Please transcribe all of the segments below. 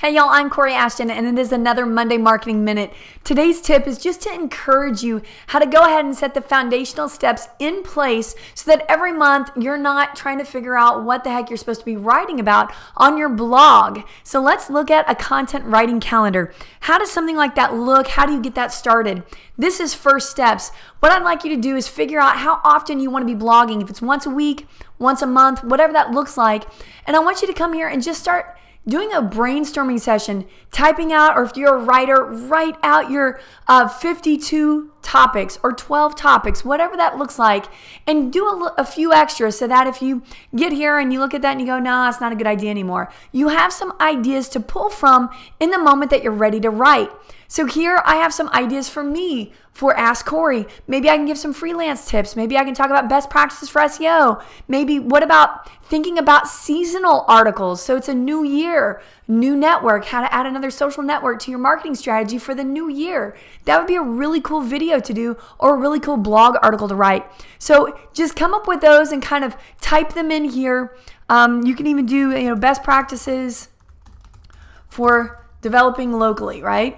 Hey y'all, I'm Kori Ashton and it is another Monday Marketing Minute. Today's tip is just to encourage you how to go ahead and set the foundational steps in place so that every month you're not trying to figure out what the heck you're supposed to be writing about on your blog. So let's look at a content writing calendar. How does something like that look? How do you get that started? This is first steps. What I'd like you to do is figure out how often you want to be blogging. If it's once a week, once a month, whatever that looks like. And I want you to come here and just start doing a brainstorming session, typing out, or if you're a writer, write out your 52 topics or 12 topics, whatever that looks like, and do a few extras so that if you get here and you look at that and you go, nah, it's not a good idea anymore, you have some ideas to pull from in the moment that you're ready to write. So here I have some ideas for me for Ask Kori. Maybe I can give some freelance tips. Maybe I can talk about best practices for SEO. Maybe what about thinking about seasonal articles? So it's a new year, new network, how to add another social network to your marketing strategy for the new year. That would be a really cool video to do or a really cool blog article to write. So just come up with those and kind of type them in here. You can even do best practices for developing locally, right?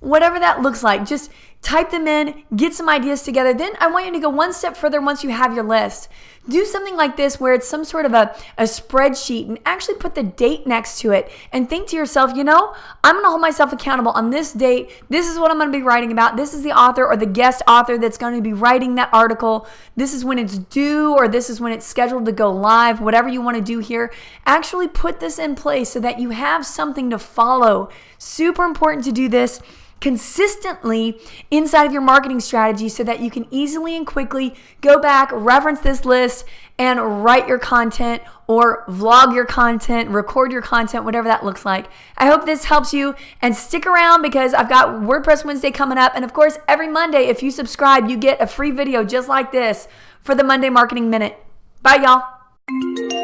Whatever that looks like, just type them in, get some ideas together. Then I want you to go one step further once you have your list. Do something like this where it's some sort of a spreadsheet and actually put the date next to it and think to yourself, I'm going to hold myself accountable on this date. This is what I'm going to be writing about. This is the author or the guest author that's going to be writing that article. This is when it's due or this is when it's scheduled to go live, whatever you want to do here. Actually put this in place so that you have something to follow. Super important to do this consistently inside of your marketing strategy so that you can easily and quickly go back, reference this list, and write your content or vlog your content, record your content, whatever that looks like. I hope this helps you, and stick around because I've got WordPress Wednesday coming up, and of course every Monday if you subscribe you get a free video just like this for the Monday Marketing Minute. Bye y'all.